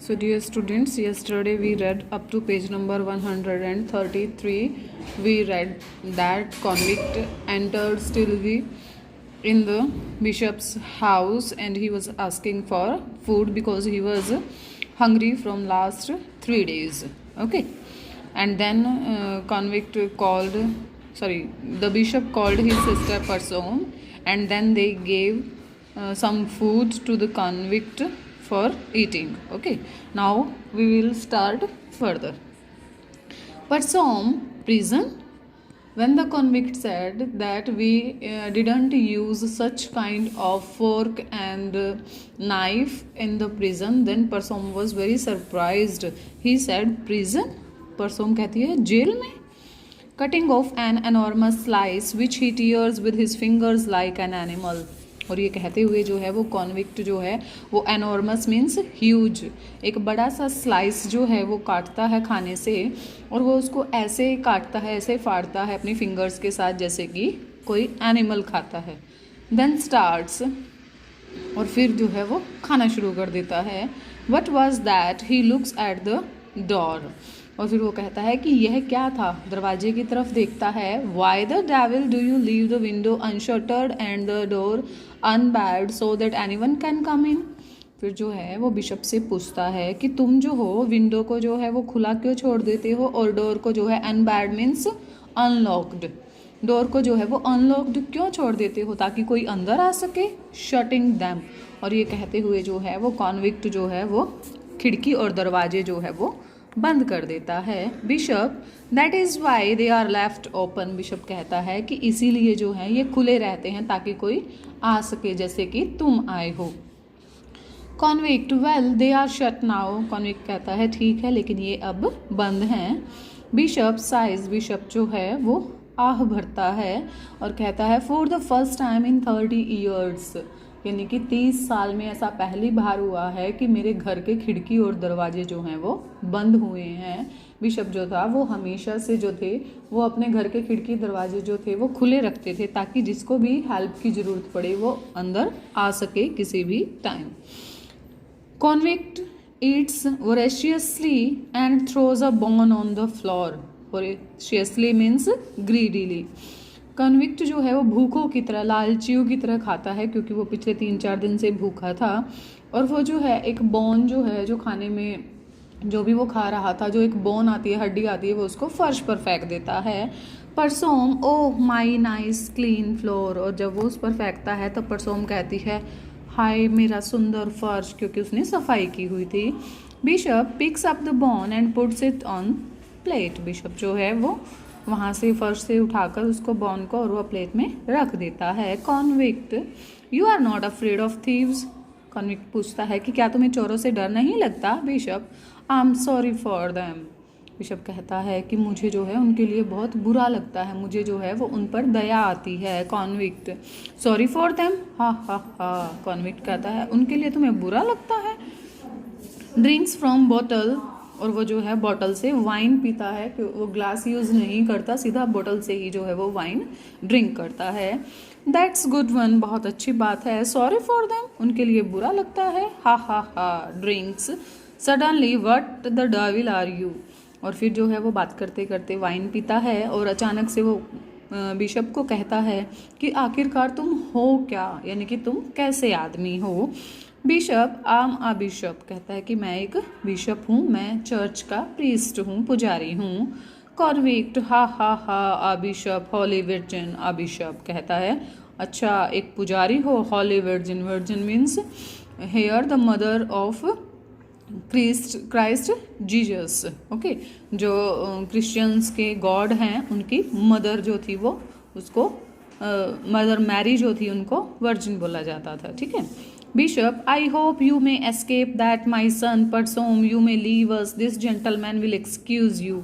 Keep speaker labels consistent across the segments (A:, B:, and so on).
A: So dear students, yesterday we read up to page number 133. We read that convict entered Stilby in the bishop's house and he was asking for food because he was hungry from last 3 days. Okay. And then the bishop called his sister Parsom and then they gave some food to the convict for eating. Okay, now we will start further. Parsom, prison. When the convict said that we didn't use such kind of fork and knife in the prison, then Parsom was very surprised. He said, prison? Parsom कहती है jail में. Cutting off an enormous slice which he tears with his fingers like an animal. और ये कहते हुए जो है वो कॉन्विक्ट जो है वो एनॉर्मस मीन्स ह्यूज, एक बड़ा सा स्लाइस जो है वो काटता है खाने से और वो उसको ऐसे काटता है, ऐसे फाड़ता है अपनी फिंगर्स के साथ जैसे कि कोई एनिमल खाता है. देन स्टार्ट्स, और फिर जो है वो खाना शुरू कर देता है. What was that? He looks at the door. और फिर वो कहता है कि यह क्या था, दरवाजे की तरफ देखता है. Why the devil do you leave the window unshuttered and the door unbarred so that anyone can come in. फिर जो है वो बिशप से पूछता है कि तुम जो हो विंडो को जो है वो खुला क्यों छोड़ देते हो और डोर को जो है अनबैर्ड मीन्स अनलॉक्ड, डोर को जो है वो अनलॉक्ड क्यों छोड़ देते हो ताकि कोई अंदर आ सके. Shutting them. और ये कहते हुए जो है वो कॉन्विक्ट जो है वो खिड़की और दरवाजे जो है वो बंद कर देता है. Bishop, that is why they are left open. Bishop कहता है कि इसीलिए जो है ये खुले रहते हैं ताकि कोई आ सके जैसे कि तुम आए हो. Convict, well they are shut now. Convict कहता है ठीक है लेकिन ये अब बंद हैं. Bishop size. बिशप जो है वो आह भरता है और कहता है for the first time in 30 years, यानी कि 30 साल में ऐसा पहली बार हुआ है कि मेरे घर के खिड़की और दरवाजे जो हैं वो बंद हुए हैं. बिशप जो था वो हमेशा से जो थे वो अपने घर के खिड़की दरवाजे जो थे वो खुले रखते थे ताकि जिसको भी हेल्प की ज़रूरत पड़े वो अंदर आ सके किसी भी time. Convict eats voraciously and throws a bone on the floor. Voraciously means greedily. Convict जो है वो भूखों की तरह, लालचियों की तरह खाता है क्योंकि वो पिछले 3-4 दिन से भूखा था. और वो जो है एक बोन जो है जो खाने में जो भी वो खा रहा था, जो एक बोन आती है, हड्डी आती है, वो उसको फर्श पर फेंक देता है. परसोम, ओह माई नाइस क्लीन फ्लोर. और जब वो उस पर फेंकता है तो परसोम कहती है हाय मेरा सुंदर फर्श, क्योंकि उसने सफाई की हुई थी. Bishop picks up the bone and puts it on plate. Bishop जो है वो वहाँ से फर्श से उठाकर उसको बॉन को और वो प्लेट में रख देता है. Convict, you are not afraid of thieves. Convict पूछता है कि क्या तुम्हें चोरों से डर नहीं लगता. Bishop, I am sorry for them. Bishop कहता है कि मुझे जो है उनके लिए बहुत बुरा लगता है, मुझे जो है वो उन पर दया आती है. कॉन्विक्ट, सॉरी फॉर देम, हा हा हा. कॉन्विक्ट कहता है उनके लिए तुम्हें बुरा लगता है. Drinks from bottle. और वो जो है बॉटल से वाइन पीता है, वो ग्लास यूज़ नहीं करता, सीधा बॉटल से ही जो है वो वाइन ड्रिंक करता है. That's good one. बहुत अच्छी बात है. Sorry for them. उनके लिए बुरा लगता है. हा हा ha. Drinks. Suddenly what the devil are you. और फिर जो है वो बात करते करते वाइन पीता है और अचानक से वो बिशप को कहता है कि आखिरकार तुम हो क्या, यानी कि तुम कैसे आदमी हो. बिशप, आम आ बिशप. कहता है कि मैं एक बिशप हूँ, मैं चर्च का प्रीस्ट हूँ, पुजारी हूँ. कॉन्विक्ट, हा हा हा. A bishop, holy virgin. A bishop कहता है अच्छा एक पुजारी हो, holy virgin. Virgin means here the mother of Christ Jesus. Okay, जो क्रिश्चियंस के गॉड हैं उनकी मदर जो थी वो उसको मदर मैरी जो थी उनको वर्जिन बोला जाता था. ठीक है. Bishop, I hope you may escape that, my son. Parsom, you may leave us. This gentleman will excuse you.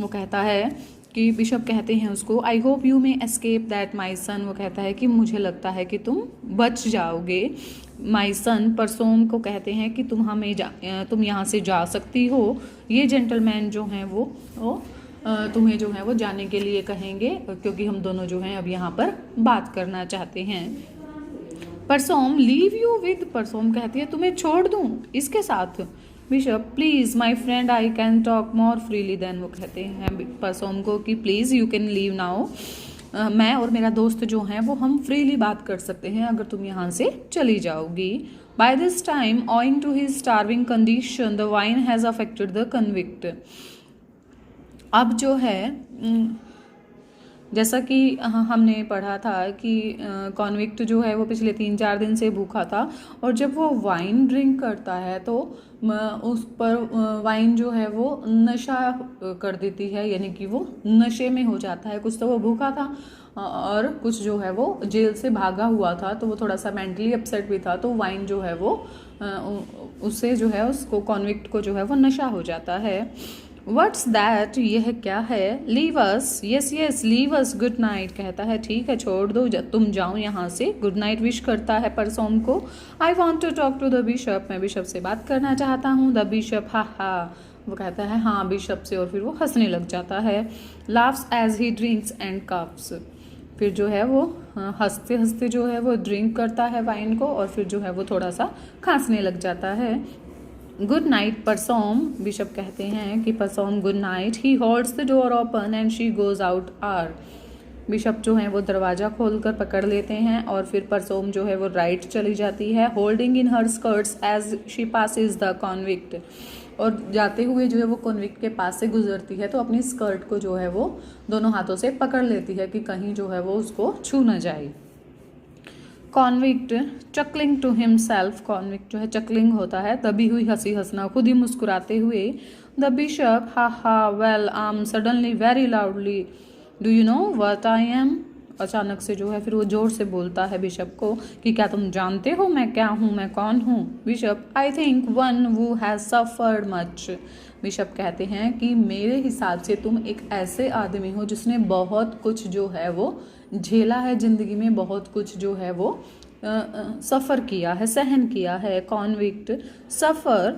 A: वो कहता है कि बिशप कहते हैं उसको I hope you may escape that my son. वो कहता है कि मुझे लगता है कि तुम बच जाओगे. माई सन. परसोम को कहते हैं कि तुम यहाँ से जा सकती हो. ये जेंटलमैन जो हैं वो तुम्हें जो है वो जाने के लिए कहेंगे क्योंकि हम दोनों जो हैं अब यहाँ पर बात करना चाहते हैं. Persome, leave you with. Persome कहती है तुम्हें छोड़ दूँ इसके साथ. Bishop please my friend I can talk more freely then, वो कहते हैं परसोम को कि please you can leave now, मैं और मेरा दोस्त जो हैं वो हम फ्रीली बात कर सकते हैं अगर तुम यहाँ से चली जाओगी। By this time owing to his starving condition the wine has affected the convict. अब जो है जैसा कि हमने पढ़ा था कि कॉन्विक्ट जो है वो पिछले 3-4 दिन से भूखा था, और जब वो वाइन ड्रिंक करता है तो उस पर वाइन जो है वो नशा कर देती है, यानी कि वो नशे में हो जाता है। कुछ तो वो भूखा था और कुछ जो है वो जेल से भागा हुआ था, तो वो थोड़ा सा मेंटली अपसेट भी था, तो वाइन जो है वो उससे जो है उसको कॉन्विक्ट को जो है वो नशा हो जाता है। व्हाट्स दैट, यह क्या है। Leave us, yes yes leave us, good night, कहता है ठीक है छोड़ दो तुम जाओ यहाँ से। गुड नाइट विश करता है परसोम को। I want to talk to the bishop, मैं बिशप से बात करना चाहता हूँ। द बिशप हा हा, वो कहता है हाँ बिशप से, और फिर वो हंसने लग जाता है। Laughs as he drinks and cups, फिर जो है वो हंसते हंसते जो है वो ड्रिंक करता है वाइन को, और फिर जो है वो थोड़ा सा खांसने लग जाता है। गुड नाइट परसोम, बिशप कहते हैं कि परसोम good night. He holds the door open and she goes out आर, बिशप जो है वो दरवाज़ा खोलकर पकड़ लेते हैं और फिर परसोम जो है वो राइट चली जाती है। Holding in her skirts as she passes the convict, और जाते हुए जो है वो कॉन्विक्ट के पास से गुजरती है तो अपनी स्कर्ट को जो है वो दोनों हाथों से पकड़ लेती है कि कहीं जो है वो उसको छू न जाए। Convict chuckling to himself, convict जो है चकलिंग होता है दबी हुई हंसी हंसना, खुद ही मुस्कुराते हुए। द बिशप हा हा well I am suddenly very loudly do you know what I M, अचानक से जो है फिर वो जोर से बोलता है बिशप को कि क्या तुम जानते हो मैं क्या हूँ, मैं कौन हूँ। Bishop I think one who has suffered much, bishop कहते हैं कि मेरे हिसाब से तुम एक ऐसे आदमी हो जिसने बहुत कुछ जो है वो झेला है ज़िंदगी में, बहुत कुछ जो है वो सफ़र किया है, सहन किया है। कॉन्विक्ट सफ़र,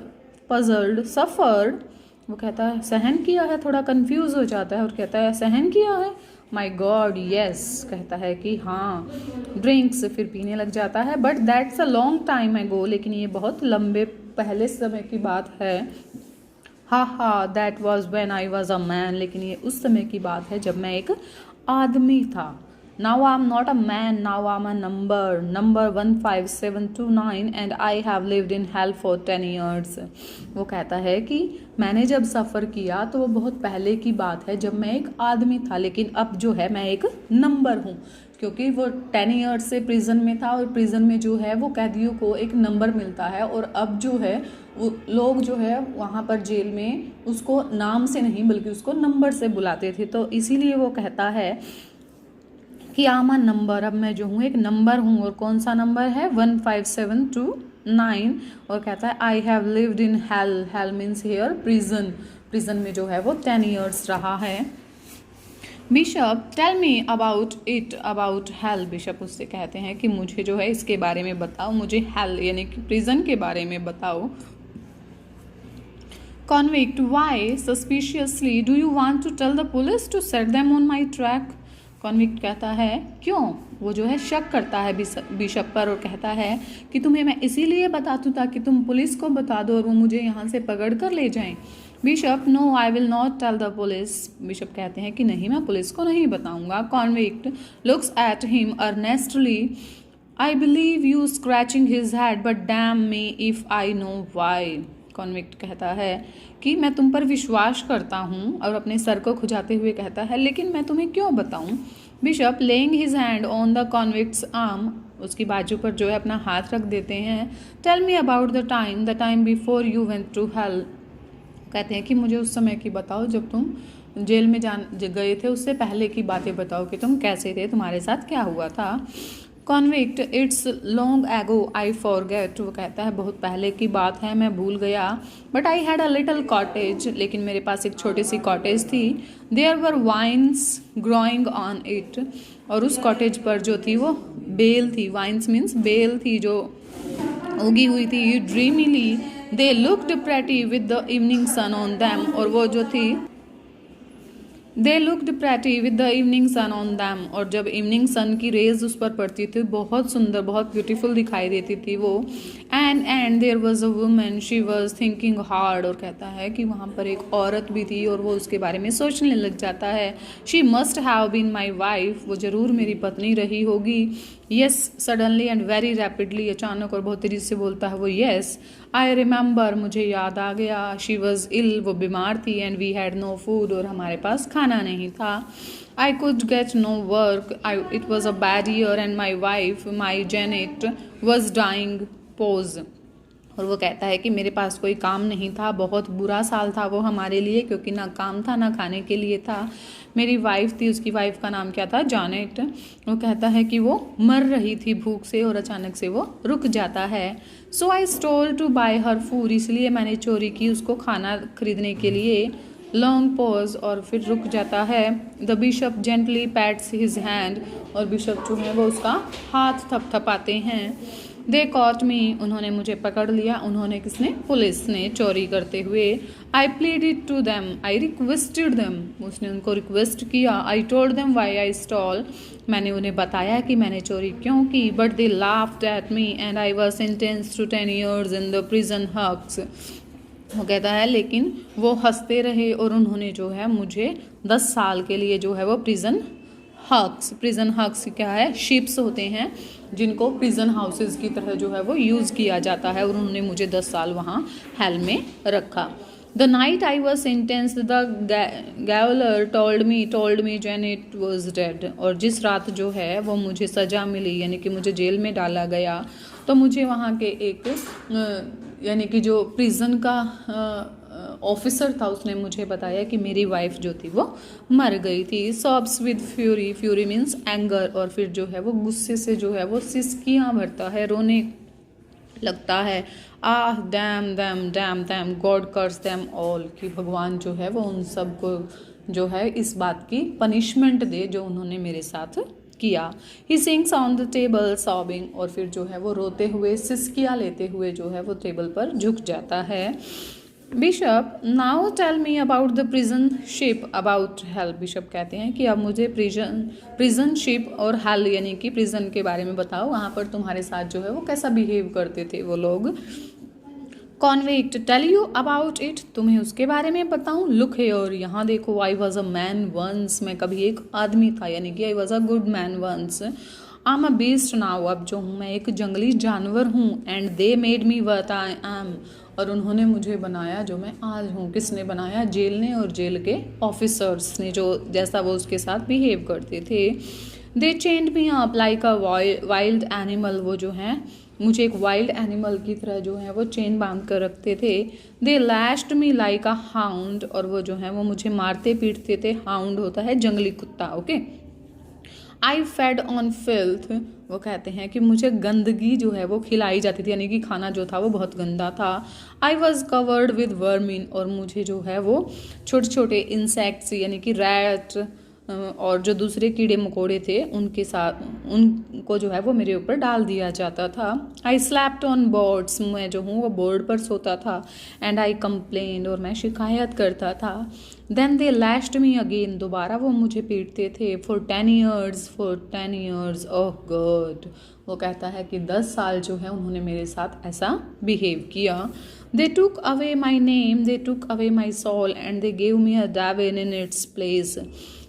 A: पजल्ड, सफ़र्ड, वो कहता है सहन किया है, थोड़ा कंफ्यूज हो जाता है और कहता है सहन किया है। माई गॉड येस, कहता है कि हाँ। ड्रिंक्स, फिर पीने लग जाता है। But that's a long time एगो, लेकिन ये बहुत लंबे पहले समय की बात है। हा हा that was when I was a man, लेकिन ये उस समय की बात है जब मैं एक आदमी था। Now I am not a man, now I am a number 15729 and I have lived in hello for 10 years। वो कहता है कि मैंने जब सफ़र किया तो वो बहुत पहले की बात है जब मैं एक आदमी था, लेकिन अब जो है मैं एक नंबर हूँ, क्योंकि वो 10 years से प्रिजन में था और प्रिजन में जो है वो कैदियों को एक नंबर मिलता है, और अब जो है वो लोग जो है वहाँ पर जेल में उसको नाम से नहीं बल्कि उसको नंबर से बुलाते थे, तो इसीलिए वो कहता है कि आमा नंबर, अब मैं जो हूँ एक नंबर हूँ, और कौन सा नंबर है 15729, और कहता है I have lived in hell, hell means here prison, prison में जो है वो 10 years रहा है। Bishop tell me about it, about hell, bishop उससे कहते हैं कि मुझे जो है इसके बारे में बताओ, मुझे हेल यानी कि प्रिजन के बारे में बताओ। Convict why suspiciously do you want to tell the police to set them on my track, convict कहता है क्यों, वो जो है शक करता है बिशप पर और कहता है कि तुम्हें मैं इसीलिए बता दूँ ताकि तुम पुलिस को बता दो और वो मुझे यहाँ से पकड़ कर ले जाएं। Bishop no I will not tell the police, bishop कहते हैं कि नहीं मैं पुलिस को नहीं बताऊंगा। Convict looks at him earnestly I believe you scratching his head but damn me if I know why, convict कहता है कि मैं तुम पर विश्वास करता हूँ, और अपने सर को खुजाते हुए कहता है लेकिन मैं तुम्हें क्यों बताऊँ। Bishop laying his hand on the convicts arm, उसकी बाजू पर जो है अपना हाथ रख देते हैं। Tell me about the time before you went to hell, कहते हैं कि मुझे उस समय की बताओ जब तुम जेल में गए थे, उससे पहले की बातें बताओ कि तुम कैसे थे, तुम्हारे साथ क्या हुआ था। Convict it's long ago I forget, वो कहता है बहुत पहले की बात है मैं भूल गया। But I had a little cottage, लेकिन मेरे पास एक छोटी सी कॉटेज थी। There were vines growing on it, और उस कॉटेज पर जो थी वो बेल थी, वाइन्स मीन्स बेल थी जो उगी हुई थी। Dreamily they looked pretty with the evening sun on them, और वो जो थी they looked pretty with the evening sun on them, और जब इवनिंग सन की रेज उस पर पड़ती थी बहुत सुंदर, बहुत ब्यूटीफुल दिखाई देती थी वो. And there was a woman, she was thinking hard, और कहता है कि वहाँ पर एक औरत भी थी और वो उसके बारे में सोचने लग जाता है. She must have been my wife, वो ज़रूर मेरी पत्नी रही होगी. Yes suddenly and very rapidly, अचानक और बहुत तेज़ी से बोलता है वो येस. आई रिमेंबर, मुझे याद आ गया. शी वॉज इल, वो बीमार थी. And we had no food, और हमारे पास खाना नहीं था. I could get no work, it was a bad year and my wife, my Janet was dying pose. और वो कहता है कि मेरे पास कोई काम नहीं था, बहुत बुरा साल था वो हमारे लिए, क्योंकि ना काम था ना खाने के लिए था. मेरी वाइफ थी, उसकी वाइफ का नाम क्या था, जॉनेट. वो कहता है कि वो मर रही थी भूख से और अचानक से वो रुक जाता है. So I stole to buy her food, इसलिए मैंने चोरी की उसको खाना खरीदने के लिए. लॉन्ग पॉज, और फिर रुक जाता है. The bishop gently pets his hand, और बिशप जो है वो उसका हाथ थपथपाते हैं. दे कॉट मी, उन्होंने मुझे पकड़ लिया. उन्होंने किसने, पुलिस ने, चोरी करते हुए. I pleaded to them, I requested them, उसने उनको रिक्वेस्ट किया. I told them why I stole, मैंने उन्हें बताया कि मैंने चोरी क्यों की. But they laughed at me and I was sentenced to 10 years in the prison hulks. वो कहता है लेकिन वो हंसते रहे और उन्होंने जो है मुझे 10 साल के लिए जो है वो प्रिजन हक्स क्या है, शिप्स होते हैं जिनको प्रिजन हाउसेस की तरह जो है वो यूज़ किया जाता है, और उन्होंने मुझे 10 साल वहाँ हेल में रखा. The night I was sentenced the gaoler told me Jeanette was dead, और जिस रात जो है वो मुझे सज़ा मिली, यानी कि मुझे जेल में डाला गया, तो मुझे वहाँ के एक यानी कि जो प्रिजन का ऑफिसर था उसने मुझे बताया कि मेरी वाइफ जो थी वो मर गई थी. सॉब्स with fury, fury means anger, और फिर जो है वो गुस्से से जो है वो सिसकियाँ भरता है, रोने लगता है. Ah damn them damn them, God curse them all, कि भगवान जो है वो उन सब को जो है इस बात की पनिशमेंट दे जो उन्होंने मेरे साथ किया. He sinks on the table sobbing, और फिर जो है वो रोते हुए, सिसकियाँ लेते हुए जो है वो टेबल पर झुक जाता है. Bishop now tell me about the prison ship about hell, bishop कहते हैं कि अब मुझे प्रिजन शिप और हेल यानी कि प्रिजन के बारे में बताओ, वहाँ पर तुम्हारे साथ जो है वो कैसा बिहेव करते थे वो लोग. Convict tell you about it, तुम्हें उसके बारे में बताऊं. लुक हियर, यहाँ देखो. I was a man once, मैं कभी एक आदमी था, यानी कि I was a good man once. I am a beast now, अब जो हूँ मैं एक जंगली जानवर हूँ. And they made me what I am, और उन्होंने मुझे बनाया जो मैं आज हूँ. किसने बनाया, जेल ने, और जेल के ऑफिसर्स ने, जो जैसा वो उसके साथ बिहेव करते थे. They chained me up like a wild animal, वो जो है मुझे एक वाइल्ड एनिमल की तरह जो है वो चेन बांध कर रखते थे. They lashed me like a hound, और वो जो है वो मुझे मारते पीटते थे. हाउंड होता है जंगली कुत्ता, okay. I fade on filth, वो कहते हैं कि मुझे गंदगी जो है वो खिलाई जाती थी, यानी कि खाना जो था वो बहुत गंदा था. I was covered with vermin, और मुझे जो है वो छोटे छोटे इंसेक्ट्स यानी कि रैट और जो दूसरे कीड़े मकोड़े थे उनके साथ उनको जो है वो मेरे ऊपर डाल दिया जाता था. आई स्लैप्ड ऑन बोर्ड्स, मैं जो हूँ वो बोर्ड पर सोता था. एंड आई कंप्लेन्ड, और मैं शिकायत करता था. Then they lashed me again, दोबारा वो मुझे पीटते थे. For 10 years, oh God. वो कहता है कि 10 साल जो है उन्होंने मेरे साथ ऐसा बिहेव किया. They took away my name, they took away my soul, and they gave me a devil in its place.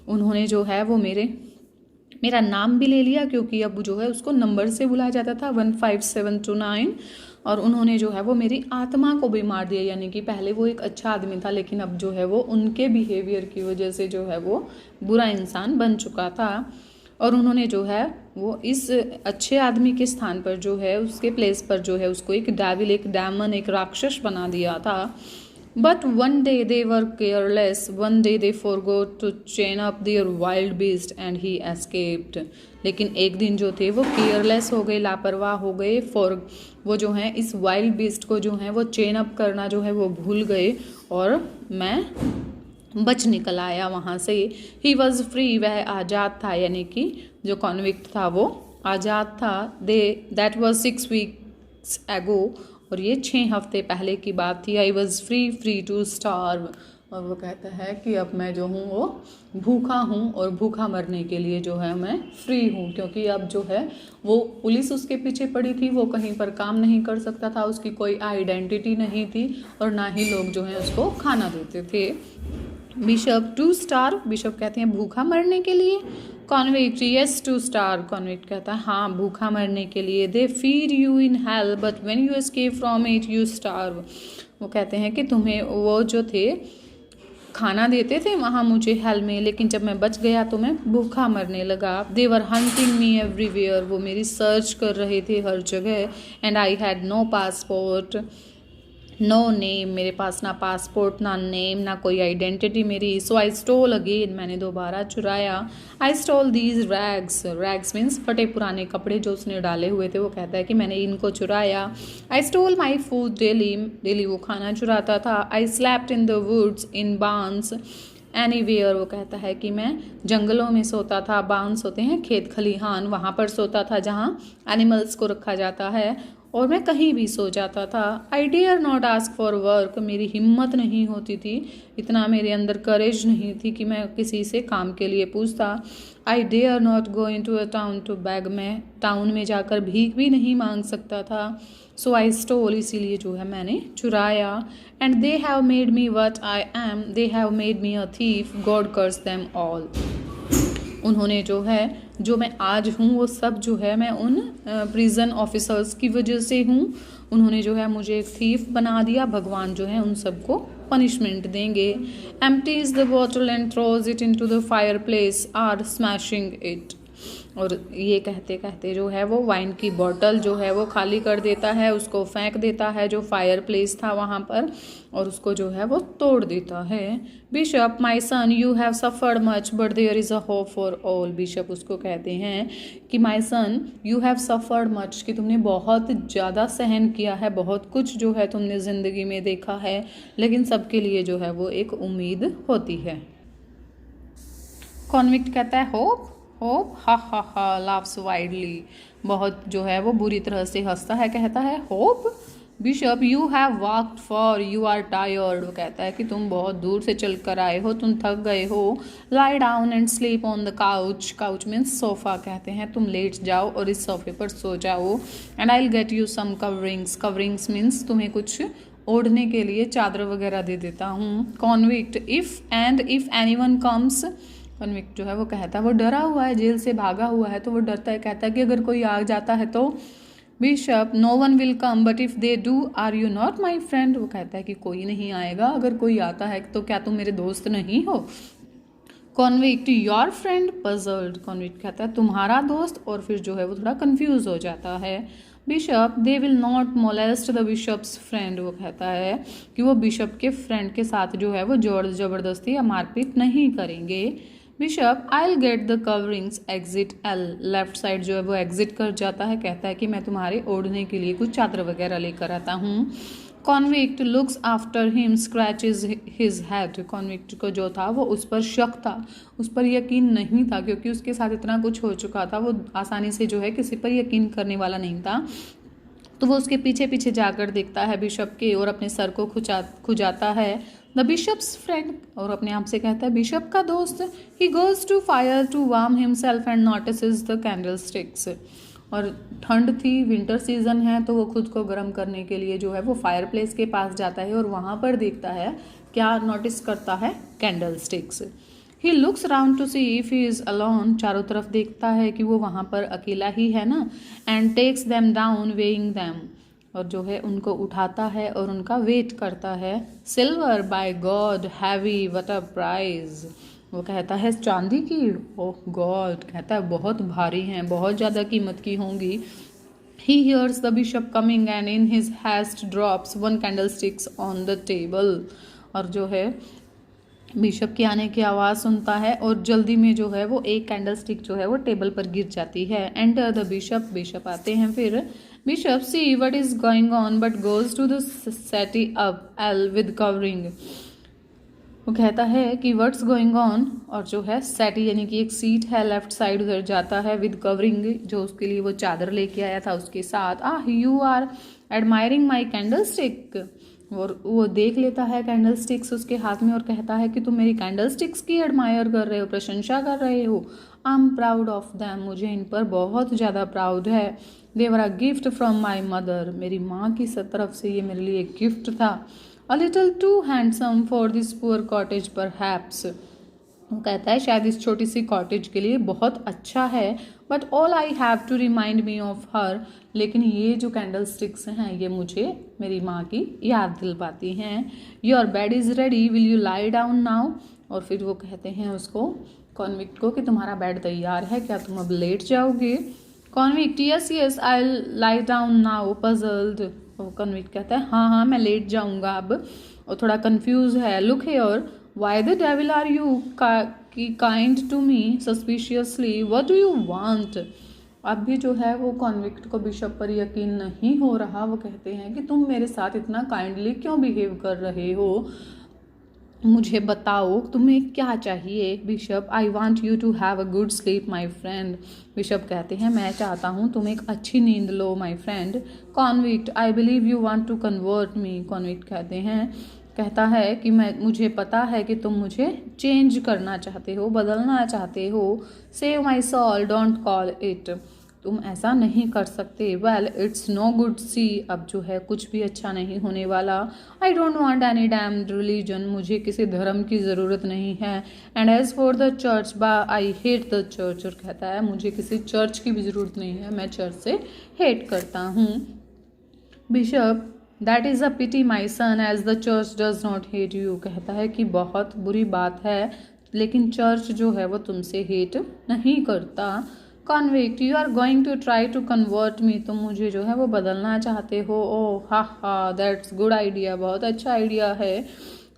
A: उन्होंने जो है वो मेरा नाम भी ले लिया, क्योंकि अब जो है उसको नंबर से बुलाया जाता था 15729, और उन्होंने जो है वो मेरी आत्मा को भी मार दिया. यानी कि पहले वो एक अच्छा आदमी था, लेकिन अब जो है वो उनके बिहेवियर की वजह से जो है वो बुरा इंसान बन चुका था. और उन्होंने जो है वो इस अच्छे आदमी के स्थान पर जो है उसके प्लेस पर जो है उसको एक डेविल, एक डैमन, एक राक्षस बना दिया था. But one day they were careless, one day they forgot to chain up their wild beast and he escaped. लेकिन एक दिन जो थे वो केयरलेस हो गए, लापरवाह हो गए. वो जो हैं इस वाइल्ड बीस्ट को जो है वो चेन अप करना जो है वो भूल गए, और मैं बच निकल आया वहाँ से. ही वॉज फ्री, वह आज़ाद था, यानी कि जो कॉन्विक्ट था वो आज़ाद था. दैट वॉज 6 weeks ago, और ये 6 हफ्ते पहले की बात थी. I was free to starve, और वो कहता है कि अब मैं जो हूँ वो भूखा हूँ और भूखा मरने के लिए जो है मैं फ्री हूँ, क्योंकि अब जो है वो पुलिस उसके पीछे पड़ी थी, वो कहीं पर काम नहीं कर सकता था, उसकी कोई आइडेंटिटी नहीं थी और ना ही लोग जो है उसको खाना देते थे। बिशप टू स्टार, बिशप कहते हैं भूखा मरने के लिए। Convict yes to starve, convict कहता है हाँ भूखा मरने के लिए। They feed you in hell but when you escape from it you starve. वो कहते हैं कि तुम्हें वो जो थे खाना देते थे वहाँ मुझे हेल में, लेकिन जब मैं बच गया तो मैं भूखा मरने लगा। दे वर हंटिंग मी एवरीवेयर, वो मेरी सर्च कर रहे थे हर जगह। And I had no passport no name, मेरे पास ना पासपोर्ट ना नेम ना कोई आइडेंटिटी मेरी। सो आई स्टोल अगेन, मैंने दोबारा चुराया। I stole these rags, rags means फटे पुराने कपड़े जो उसने डाले हुए थे, वो कहता है कि मैंने इनको चुराया। I stole my food daily, daily वो खाना चुराता था। I slept in the woods in barns anywhere, वो कहता है कि मैं जंगलों में सोता था। बांस होते हैं खेत खलिहान, वहाँ पर सोता था जहाँ एनिमल्स को रखा जाता है, और मैं कहीं भी सो जाता था। I dare not ask for work, मेरी हिम्मत नहीं होती थी, इतना मेरे अंदर करेज नहीं थी कि मैं किसी से काम के लिए पूछता। I dare not go in to a town to beg, मैं टाउन में जाकर भीख भी नहीं मांग सकता था। सो आई स्टोल, इसीलिए जो है मैंने चुराया। And they have made me what I am, they have made me a thief, God curse them all. उन्होंने जो है जो मैं आज हूँ वो सब जो है मैं उन प्रिजन ऑफिसर्स की वजह से हूँ। उन्होंने जो है मुझे एक थीफ बना दिया, भगवान जो है उन सबको पनिशमेंट देंगे। Empties the bottle and throws it into the fireplace or smashing it, और ये कहते कहते जो है वो वाइन की बॉटल जो है वो खाली कर देता है, उसको फेंक देता है जो फायर प्लेस था वहाँ पर, और उसको जो है वो तोड़ देता है। Bishop my son you have suffered much but there is a hope for all, bishop उसको कहते हैं कि my son you have suffered much, कि तुमने बहुत ज़्यादा सहन किया है, बहुत कुछ जो है तुमने ज़िंदगी में देखा है, लेकिन सबके लिए जो है वो एक उम्मीद होती है। कॉन्विक्ट कहता है होप, होप हा हा हा, लाफ्स वाइडली, बहुत जो है वो बुरी तरह से हंसता है, कहता है hope. Bishop you have walked far you are tired, वो कहता है कि तुम बहुत दूर से चल कर आए हो, तुम थक गए हो। Lie down and sleep on the couch, couch means sofa कहते हैं, तुम लेट जाओ और इस सोफे पर सो जाओ। And I will get you some coverings, coverings means तुम्हें कुछ ओढ़ने के लिए चादर वगैरह दे देता हूँ। Convict if anyone comes, convict जो है वो कहता है वो डरा हुआ है, जेल से भागा हुआ है, तो वो डरता है, कहता है कि अगर कोई आ जाता है तो। Bishop no one will come but if they do are you not my friend, वो कहता है कि कोई नहीं आएगा, अगर कोई आता है तो क्या तुम मेरे दोस्त नहीं हो। Convict your friend puzzled, convict कहता है तुम्हारा दोस्त, और फिर जो है वो थोड़ा कंफ्यूज हो जाता है। Bishop they will not molest the bishop's friend, वो कहता है कि वो बिशप के फ्रेंड के साथ जो है वो जोर ज़बरदस्ती या मारपीट नहीं करेंगे। Bishop I will get the coverings exit L, left side जो है वो एग्जिट कर जाता है, कहता है कि मैं तुम्हारे ओढ़ने के लिए कुछ चादर वगैरह लेकर आता हूँ। Convict looks after him scratches his head, convict को जो था वो उस पर शक था, उस पर यकीन नहीं था, क्योंकि उसके साथ इतना कुछ हो चुका था, वो आसानी से जो है किसी पर यकीन करने वाला नहीं था। तो वो उसके पीछे पीछे जाकर देखता है बिशप के और अपने सर को खुजाता है। द बिशप्स फ्रेंड, और अपने आप से कहता है बिशप का दोस्त। He goes to fire to warm himself and notices the candlesticks, और ठंड थी, विंटर सीजन है, तो वो खुद को गर्म करने के लिए जो है वो फायर प्लेस के पास जाता है और वहाँ पर देखता है, क्या नोटिस करता है, candle sticks. He looks round to see if he is alone, चारों तरफ देखता है कि वो वहाँ पर अकेला ही है ना। And takes them down weighing them, और जो है उनको उठाता है और उनका वेट करता है। Silver by God heavy what a prize, वो कहता है चांदी की, ओह गॉड, कहता है बहुत भारी हैं, बहुत ज़्यादा कीमत की होंगी। He hears the bishop coming and in his haste drops one candlesticks on the table, और जो है बिशप के आने की आवाज़ सुनता है और जल्दी में जो है वो एक कैंडल स्टिक जो है वो टेबल पर गिर जाती है। एंटर द बिशप, बिशप आते हैं फिर। Bishop see what is going on but goes to the settee up all with covering, वो कहता है कि व्हाट्स गोइंग ऑन, और जो है सेटी यानी कि एक सीट है लेफ्ट साइड, उधर जाता है विद कवरिंग, जो उसके लिए वो चादर लेके आया था उसके साथ। You are admiring my candlestick, और वो देख लेता है कैंडल स्टिक्स उसके हाथ में और कहता है कि तुम मेरी कैंडल स्टिक्स की एडमायर कर रहे हो, प्रशंसा कर रहे हो। I am proud of them, मुझे इन पर बहुत ज़्यादा प्राउड है। They were a gift from my mother, मेरी माँ की तरफ से ये मेरे लिए एक गिफ्ट था। A little too handsome for this poor cottage perhaps, वो कहता है शायद इस छोटी सी कॉटेज के लिए बहुत अच्छा है, but all I have to remind me of her, लेकिन ये जो कैंडल स्टिक्स हैं ये मुझे मेरी माँ की याद दिलवाती हैं। Your bed is ready, will you lie down now, और फिर वो कहते हैं उसको, कॉन्विक्ट को, कि तुम्हारा बेड तैयार है, क्या तुम अब लेट जाओगे। Convict, yes yes I lie down now puzzled, वो कॉन्विक्ट कहता है हाँ हाँ मैं लेट जाऊँगा अब, और थोड़ा कन्फ्यूज है। Look here, why the devil are you kind to me suspiciously, what do you want. अब भी जो है वो कॉन्विक्ट को बिशप पर यकीन नहीं हो रहा। वो कहते हैं कि तुम मेरे साथ इतना काइंडली क्यों बिहेव कर रहे हो, मुझे बताओ तुम्हें क्या चाहिए। Bishop, I want you to have a good sleep my friend, bishop कहते हैं मैं चाहता हूँ तुम एक अच्छी नींद लो my friend. Convict, I believe you want to convert me, convict कहता है कि मुझे पता है कि तुम मुझे चेंज करना चाहते हो, बदलना चाहते हो। Save my soul, don't call it, तुम ऐसा नहीं कर सकते। Well it's no good see, अब जो है कुछ भी अच्छा नहीं होने वाला। I don't want any damn religion, मुझे किसी धर्म की ज़रूरत नहीं है। And as for the church, bah I hate the church, और कहता है मुझे किसी चर्च की भी ज़रूरत नहीं है, मैं चर्च से हेट करता हूँ। Bishop, that is a pity my son, as the church does not hate you, कहता है कि बहुत बुरी बात है, लेकिन चर्च जो है वो तुमसे हेट नहीं करता। Convict, you are going to try to convert me, तुम मुझे जो है वो बदलना चाहते हो। ओह हा हा, दैट्स गुड आइडिया, बहुत अच्छा आइडिया है।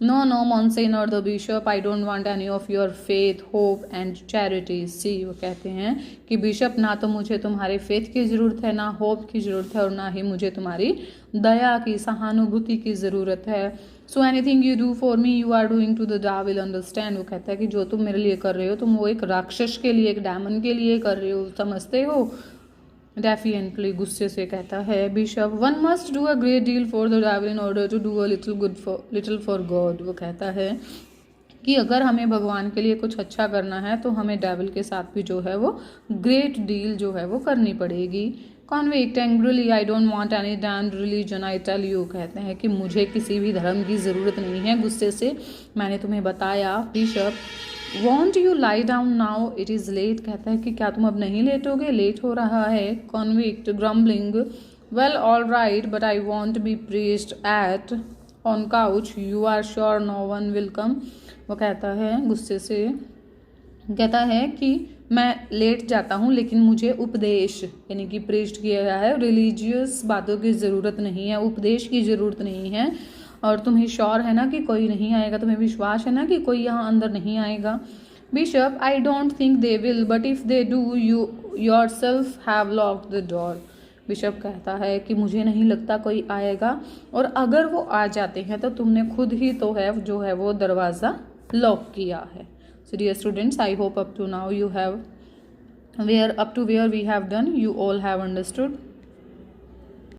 A: No no monseigneur the bishop, I don't want any of your faith hope and charity see, वो कहते हैं कि बिशप ना तो मुझे तुम्हारे फेथ की ज़रूरत है, ना होप की ज़रूरत है, और ना ही मुझे तुम्हारी दया की, सहानुभूति की ज़रूरत है। So anything you do for me you are doing to the devil, understand, वो कहता है कि जो तुम मेरे लिए कर रहे हो तुम वो एक राक्षस के लिए, एक डैमन के लिए कर रहे हो, समझते हो। डेफिनेटली, गुस्से से कहता है bishop, one must do a great deal for the devil in order to do a little for God, वो कहता है कि अगर हमें भगवान के लिए कुछ अच्छा करना है तो हमें डेविल के साथ भी जो है वो ग्रेट डील जो है वो करनी पड़ेगी। Convict, angrily, I don't want any damned religion I tell you, कहते हैं कि मुझे किसी भी धर्म की ज़रूरत नहीं है, गुस्से से मैंने तुम्हें बताया। Bishop, won't you lie down now, it is late, कहता है कि क्या तुम अब नहीं लेटोगे, लेट हो रहा है। Convict, grumbling, well all right but I won't be preached at on couch, you are sure no one will come, वो कहता है गुस्से से, कहता है कि मैं लेट जाता हूँ लेकिन मुझे उपदेश यानी कि प्रीच्ड किया गया है, रिलीजियस बातों की ज़रूरत नहीं है, उपदेश की ज़रूरत नहीं है। और तुम्हें श्योर है ना कि कोई नहीं आएगा, तुम्हें विश्वास है ना कि कोई यहाँ अंदर नहीं आएगा। Bishop, I don't think they will but if they do you your self have locked the door, bishop कहता है कि मुझे नहीं लगता कोई आएगा, और अगर वो आ जाते हैं तो तुमने खुद ही तो है जो है वो दरवाज़ा लॉक किया है। So dear students, I hope up to now you have, up to where we have done, you all have understood.